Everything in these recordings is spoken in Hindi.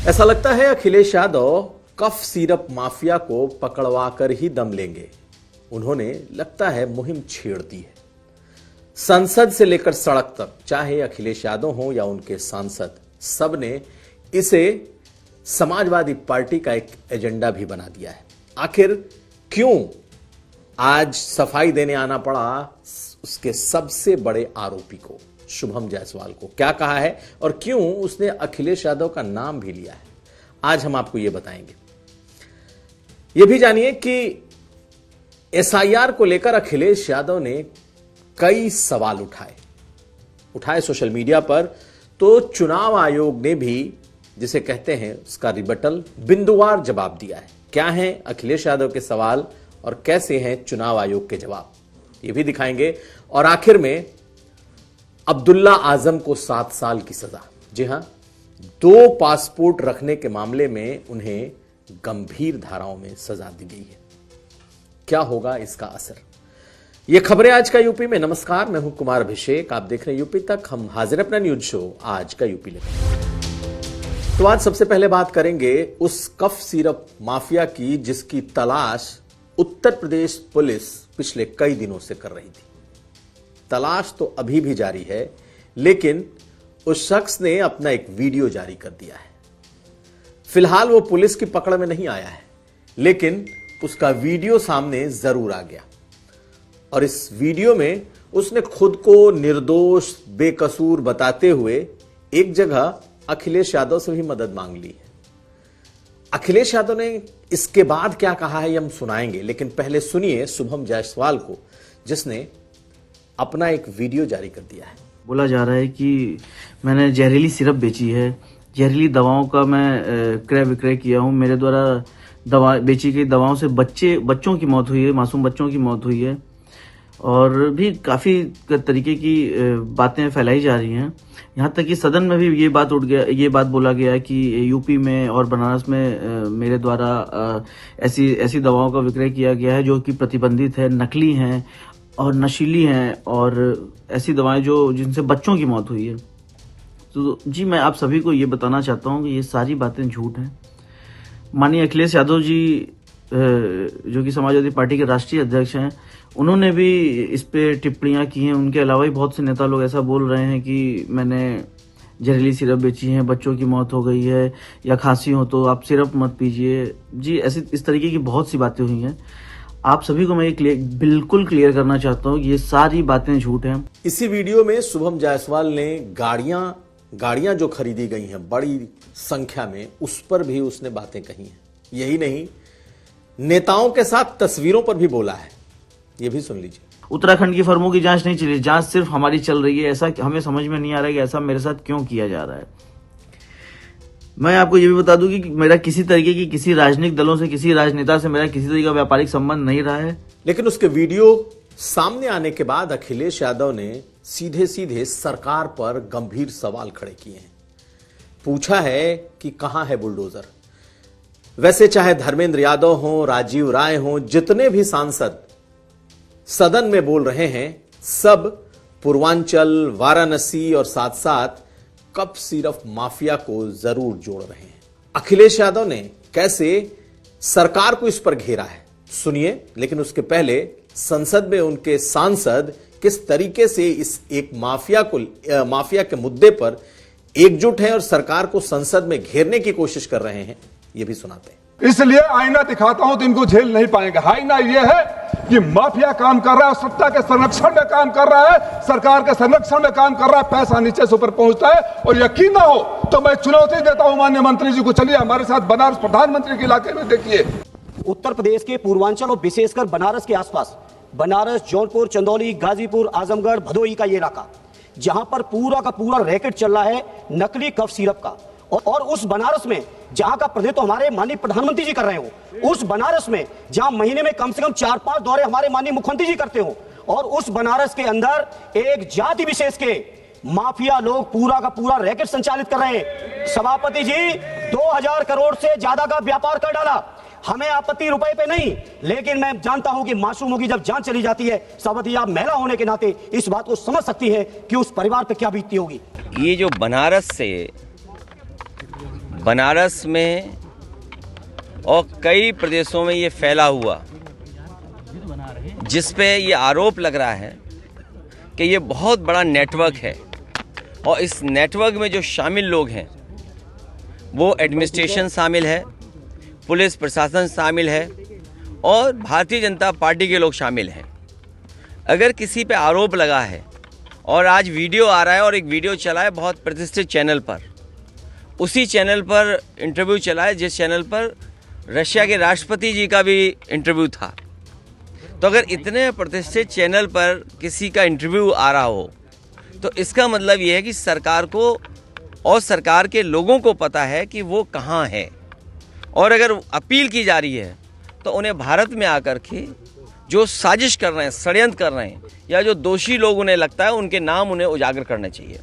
ऐसा लगता है Akhilesh Yadav cough syrup mafia को पकड़वा कर ही दम लेंगे। उन्होंने लगता है मुहिम छेड़ दी है। संसद से लेकर सड़क तक, चाहे अखिलेश यादव हो या उनके सांसद, सब ने इसे समाजवादी पार्टी का एक एजेंडा भी बना दिया है। आखिर क्यों आज सफाई देने आना पड़ा उसके सबसे बड़े आरोपी को, शुभम जायसवाल को? क्या कहा है और क्यों उसने अखिलेश यादव का नाम भी लिया है, आज हम आपको यह बताएंगे। यह भी जानिए कि एसआईआर को लेकर अखिलेश यादव ने कई सवाल उठाए सोशल मीडिया पर, तो चुनाव आयोग ने भी, जिसे कहते हैं, उसका रिबटल बिंदुवार जवाब दिया है। क्या हैं अखिलेश यादव के सवाल और कैसे हैं चुनाव आयोग के जवाब, ये भी दिखाएंगे। और आखिर में अब्दुल्ला आजम को 7 साल की सजा। जी हां, 2 पासपोर्ट रखने के मामले में उन्हें गंभीर धाराओं में सजा दी गई है। क्या होगा इसका असर? ये खबरें आज का यूपी में। नमस्कार, मैं हूं कुमार अभिषेक, आप देख रहे हैं यूपी तक। हम हाजिर अपना न्यूज शो आज का यूपी लेकर। तो आज सबसे पहले बात करेंगे उस कफ सिरप माफिया की जिसकी तलाश उत्तर प्रदेश पुलिस पिछले कई दिनों से कर रही थी। तलाश तो अभी भी जारी है, लेकिन उस शख्स ने अपना एक वीडियो जारी कर दिया है। फिलहाल वो पुलिस की पकड़ में नहीं आया है, लेकिन उसका वीडियो सामने जरूर आ गया और इस वीडियो में उसने खुद को निर्दोष, बेकसूर बताते हुए एक जगह अखिलेश यादव से भी मदद मांग ली है। अखिलेश यादव ने इसके बाद क्या कहा है ये हम सुनाएंगे, लेकिन पहले सुनिए शुभम जायसवाल को, जिसने अपना एक वीडियो जारी कर दिया है। बोला जा रहा है कि मैंने जहरीली सिरप बेची है, जहरीली दवाओं का मैं क्रय विक्रय किया हूं, मेरे द्वारा दवा बेची गई दवाओं से बच्चों की मौत हुई है, मासूम बच्चों की मौत हुई है, और भी काफ़ी तरीके की बातें फैलाई जा रही हैं। यहाँ तक कि सदन में भी ये बात बोला गया कि यूपी में और बनारस में मेरे द्वारा ऐसी दवाओं का विक्रय किया गया है जो कि प्रतिबंधित है, नकली हैं और नशीली हैं, और ऐसी दवाएं जिनसे बच्चों की मौत हुई है। तो जी, मैं आप सभी को ये बताना चाहता हूँ कि ये सारी बातें झूठ हैं। माननीय अखिलेश यादव जी, जो कि समाजवादी पार्टी के राष्ट्रीय अध्यक्ष हैं, उन्होंने भी इस पे टिप्पणियां की हैं। उनके अलावा भी बहुत से नेता लोग ऐसा बोल रहे हैं कि मैंने जहरीली सिरप बेची है, बच्चों की मौत हो गई है, या खांसी हो तो आप सिरप मत पीजिए। जी, इस तरीके की बहुत सी बातें हुई हैं। आप सभी को मैं बिल्कुल क्लियर करना चाहता हूँ, ये सारी बातें झूठ हैं। इसी वीडियो में शुभम जायसवाल ने गाड़ियां जो खरीदी गई हैं बड़ी संख्या में, उस पर भी उसने बातें कही हैं। यही नहीं, नेताओं के साथ तस्वीरों पर भी बोला है। ये भी सुन लीजिए। उत्तराखंड की फर्मों की जांच नहीं चली, जांच सिर्फ हमारी चल रही है। ऐसा हमें समझ में नहीं आ रहा है कि ऐसा मेरे साथ क्यों किया जा रहा है। मैं आपको ये भी बता दूं कि मेरा किसी तरीके की किसी राजनीतिक दलों से, किसी राजनेता से मेरा किसी तरीके का व्यापारिक संबंध नहीं रहा है। लेकिन उसके वीडियो सामने आने के बाद अखिलेश यादव ने सीधे सरकार पर गंभीर सवाल खड़े किए हैं। पूछा है कि कहां है बुलडोजर। वैसे चाहे धर्मेंद्र यादव हो, राजीव राय हो, जितने भी सांसद सदन में बोल रहे हैं, सब पूर्वांचल, वाराणसी और साथ साथ कफ सिरप माफिया को जरूर जोड़ रहे हैं। अखिलेश यादव ने कैसे सरकार को इस पर घेरा है सुनिए, लेकिन उसके पहले संसद में उनके सांसद किस तरीके से इस एक माफिया के मुद्दे पर एकजुट है और सरकार को संसद में घेरने की कोशिश कर रहे हैं, यह भी सुनाते हैं। इसलिए आईना दिखाता हूं तो इनको झेल नहीं पाएंगे। आईना यह है कि माफिया काम कर रहा है, सत्ता के संरक्षण में काम कर रहा है, सरकार के संरक्षण में काम कर रहा है, पैसा नीचे से ऊपर पहुंचता है। और यकीन ना हो तो मैं चुनौती देता हूं माननीय मंत्री जी को, चलिए हमारे साथ बनारस प्रधानमंत्री के इलाके में देखिए। उत्तर प्रदेश के पूर्वांचल और विशेषकर बनारस के आसपास, बनारस, जौनपुर, चंदौली, गाजीपुर, आजमगढ़, भदोही का ये इलाका, जहां पर पूरा का पूरा रैकेट चल रहा है नकली कफ सिरप का। और उस बनारस में जहां का प्रतिनिधित्व हमारे माननीय प्रधानमंत्री जी कर रहे हो, उस बनारस में जहां महीने में कम से कम 4-5 दौरे हमारे माननीय मुख्यमंत्री जी करते हो, और उस बनारस के अंदर एक जाति विशेष के माफिया लोग पूरा का पूरा रैकेट संचालित कर रहे हैं। सभापति जी 2000 करोड़ से ज्यादा का व्यापार कर डाला। हमें आपत्ति रुपए पे नहीं, लेकिन मैं जानता हूं कि मासूमों की जब जान चली जाती है, सभापति आप महिला होने के नाते इस बात को समझ सकती है कि उस परिवार पे क्या बीतती होगी। ये जो बनारस से बनारस में और कई प्रदेशों में ये फैला हुआ, जिस पे ये आरोप लग रहा है कि ये बहुत बड़ा नेटवर्क है और इस नेटवर्क में जो शामिल लोग हैं वो एडमिनिस्ट्रेशन शामिल है, पुलिस प्रशासन शामिल है और भारतीय जनता पार्टी के लोग शामिल हैं। अगर किसी पे आरोप लगा है और आज वीडियो आ रहा है और एक वीडियो चला है बहुत प्रतिष्ठित चैनल पर, उसी चैनल पर इंटरव्यू चला है जिस चैनल पर रशिया के राष्ट्रपति जी का भी इंटरव्यू था, तो अगर इतने प्रतिष्ठित चैनल पर किसी का इंटरव्यू आ रहा हो तो इसका मतलब ये है कि सरकार को और सरकार के लोगों को पता है कि वो कहाँ है, और अगर अपील की जा रही है तो उन्हें भारत में आकर के जो साजिश कर रहे हैं, षड्यंत्र कर रहे हैं, या जो दोषी लोग उन्हें लगता है उनके नाम उन्हें उजागर करने चाहिए।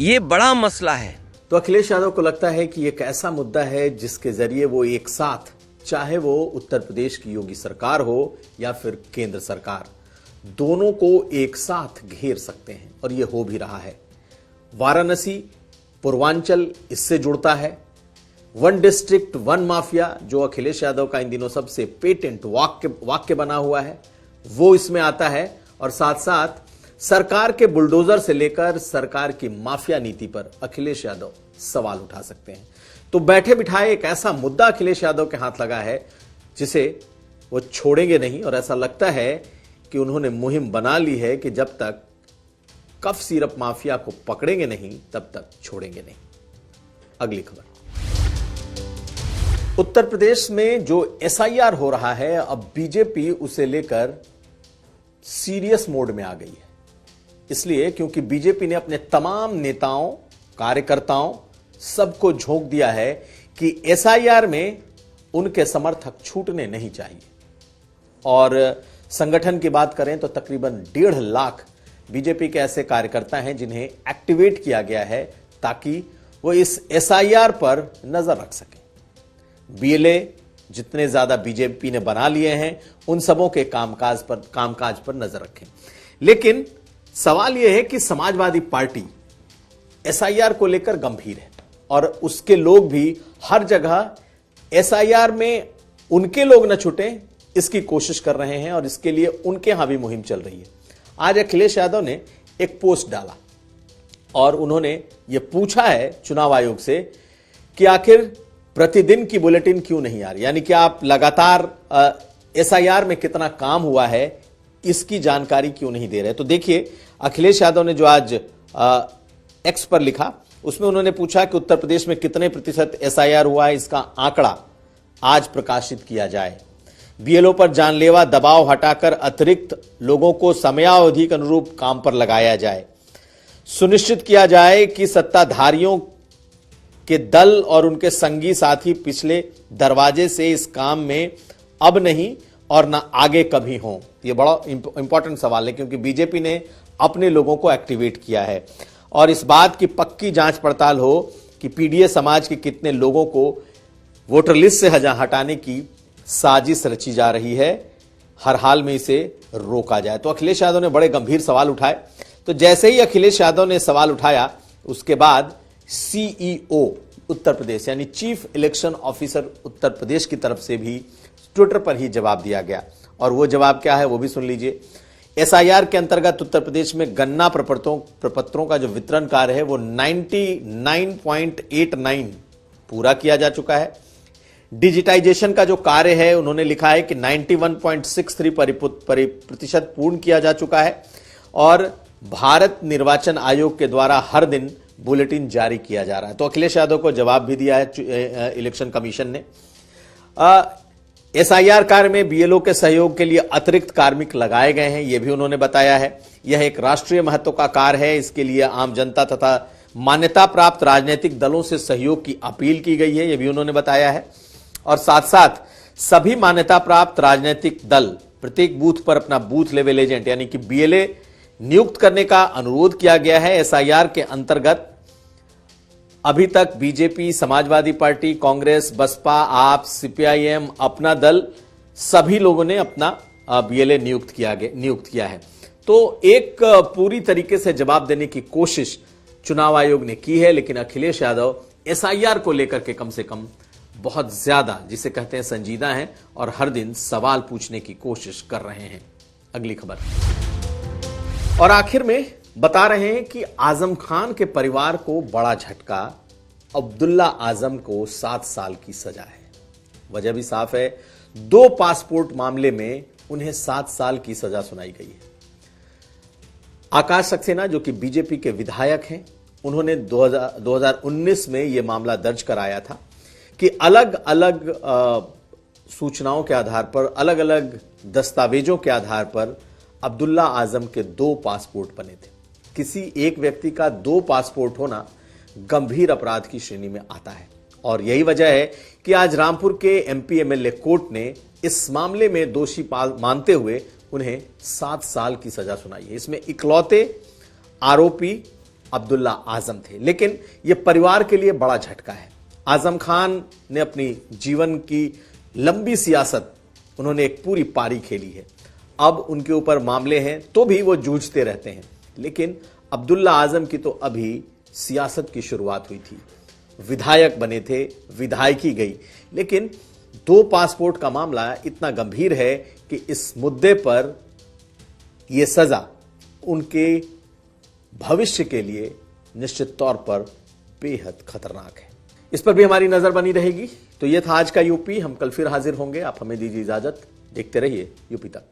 ये बड़ा मसला है। तो अखिलेश यादव को लगता है कि एक ऐसा मुद्दा है जिसके जरिए वो एक साथ, चाहे वो उत्तर प्रदेश की योगी सरकार हो या फिर केंद्र सरकार, दोनों को एक साथ घेर सकते हैं, और ये हो भी रहा है। वाराणसी, पूर्वांचल इससे जुड़ता है। वन डिस्ट्रिक्ट वन माफिया जो अखिलेश यादव का इन दिनों सबसे पेटेंट वाक्य बना हुआ है, वो इसमें आता है। और साथ साथ सरकार के बुलडोजर से लेकर सरकार की माफिया नीति पर अखिलेश यादव सवाल उठा सकते हैं। तो बैठे बिठाए एक ऐसा मुद्दा अखिलेश यादव के हाथ लगा है जिसे वो छोड़ेंगे नहीं, और ऐसा लगता है कि उन्होंने मुहिम बना ली है कि जब तक कफ सिरप माफिया को पकड़ेंगे नहीं तब तक छोड़ेंगे नहीं। अगली खबर, उत्तर प्रदेश में जो एसआईआर हो रहा है, अब बीजेपी उसे लेकर सीरियस मोड में आ गई है। इसलिए क्योंकि बीजेपी ने अपने तमाम नेताओं, कार्यकर्ताओं, सबको झोंक दिया है कि एसआईआर में उनके समर्थक छूटने नहीं चाहिए। और संगठन की बात करें तो तकरीबन 1.5 लाख बीजेपी के ऐसे कार्यकर्ता हैं जिन्हें एक्टिवेट किया गया है ताकि वो इस एसआईआर पर नजर रख सकें। बीएलए जितने ज्यादा बीजेपी ने बना लिए हैं उन सबों के कामकाज पर नजर रखें। लेकिन सवाल यह है कि समाजवादी पार्टी एसआईआर को लेकर गंभीर है और उसके लोग भी हर जगह एसआईआर में उनके लोग न छूटे इसकी कोशिश कर रहे हैं, और इसके लिए उनके यहां भी मुहिम चल रही है। आज अखिलेश यादव ने एक पोस्ट डाला और उन्होंने यह पूछा है चुनाव आयोग से कि आखिर प्रतिदिन की बुलेटिन क्यों नहीं आ रही, यानी कि आप लगातार एसआईआर में कितना काम हुआ है इसकी जानकारी क्यों नहीं दे रहे। तो देखिए अखिलेश यादव ने जो आज एक्स पर लिखा, उसमें उन्होंने पूछा कि उत्तर प्रदेश में कितने प्रतिशत एसआईआर हुआ है, इसका आंकड़ा आज प्रकाशित किया जाए। बीएलओ पर जानलेवा दबाव हटाकर अतिरिक्त लोगों को समयावधि के अनुरूप काम पर लगाया जाए। सुनिश्चित किया जाए कि सत्ताधारियों के दल और उनके संगी साथी पिछले दरवाजे से इस काम में अब नहीं और ना आगे कभी हों। यह बड़ा इंपॉर्टेंट सवाल है क्योंकि बीजेपी ने अपने लोगों को एक्टिवेट किया है और इस बात की पक्की जांच पड़ताल हो कि पीडीए समाज के कितने लोगों को वोटर लिस्ट से हटाने की साजिश रची जा रही है। हर हाल में इसे रोका जाए। तो अखिलेश यादव ने बड़े गंभीर सवाल उठाए। तो जैसे ही अखिलेश यादव ने सवाल उठाया उसके बाद सीईओ उत्तर प्रदेश यानी chief election officer Uttar Pradesh की तरफ से भी ट्विटर पर ही जवाब दिया गया, और वो जवाब क्या है वो भी सुन लीजिए। एसआईआर के अंतर्गत उत्तर प्रदेश में गन्ना प्रपत्रों का जो वितरण कार्य है वो 99.89 पूरा किया जा चुका है। डिजिटाइजेशन का जो कार्य है उन्होंने लिखा है कि 91.63 प्रतिशत पूर्ण किया जा चुका है, और भारत निर्वाचन आयोग के द्वारा हर दिन बुलेटिन जारी किया जा रहा है। तो अखिलेश यादव को जवाब भी दिया है इलेक्शन कमीशन ने। एसआईआर कार्य में बीएलओ के सहयोग के लिए अतिरिक्त कार्मिक लगाए गए हैं, यह भी उन्होंने बताया है। यह एक राष्ट्रीय महत्व का कार्य है, इसके लिए आम जनता तथा मान्यता प्राप्त राजनीतिक दलों से सहयोग की अपील की गई है, यह भी उन्होंने बताया है। और साथ साथ सभी मान्यता प्राप्त राजनीतिक दल प्रत्येक बूथ पर अपना बूथ लेवल एजेंट यानी कि बीएलए नियुक्त करने का अनुरोध किया गया है। एसआईआर के अंतर्गत अभी तक बीजेपी, समाजवादी पार्टी, कांग्रेस, बसपा, आप, सीपीआईएम, अपना दल, सभी लोगों ने अपना बीएलए नियुक्त किया है। तो एक पूरी तरीके से जवाब देने की कोशिश चुनाव आयोग ने की है, लेकिन अखिलेश यादव एसआईआर को लेकर के कम से कम बहुत ज्यादा, जिसे कहते हैं, संजीदा हैं और हर दिन सवाल पूछने की कोशिश कर रहे हैं। अगली खबर, और आखिर में बता रहे हैं कि आजम खान के परिवार को बड़ा झटका, अब्दुल्ला आजम को 7 साल की सजा है। वजह भी साफ है, 2 पासपोर्ट मामले में उन्हें 7 साल की सजा सुनाई गई है। आकाश सक्सेना, जो कि बीजेपी के विधायक हैं, उन्होंने 2019 में यह मामला दर्ज कराया था कि अलग अलग सूचनाओं के आधार पर, अलग अलग दस्तावेजों के आधार पर अब्दुल्ला आजम के 2 पासपोर्ट बने थे। किसी एक व्यक्ति का 2 पासपोर्ट होना गंभीर अपराध की श्रेणी में आता है और यही वजह है कि आज रामपुर के एमपी एमएलए कोर्ट ने इस मामले में दोषी मानते हुए उन्हें 7 साल की सजा सुनाई है। इसमें इकलौते आरोपी अब्दुल्ला आजम थे, लेकिन यह परिवार के लिए बड़ा झटका है। आजम खान ने अपनी जीवन की लंबी सियासत, उन्होंने एक पूरी पारी खेली है। अब उनके ऊपर मामले हैं तो भी वो जूझते रहते हैं, लेकिन अब्दुल्ला आजम की तो अभी सियासत की शुरुआत हुई थी। विधायक बने थे, विधायकी गई, लेकिन 2 पासपोर्ट का मामला इतना गंभीर है कि इस मुद्दे पर यह सजा उनके भविष्य के लिए निश्चित तौर पर बेहद खतरनाक है। इस पर भी हमारी नजर बनी रहेगी। तो यह था आज का यूपी। हम कल फिर हाजिर होंगे। आप हमें दीजिए इजाजत। देखते रहिए यूपी तक।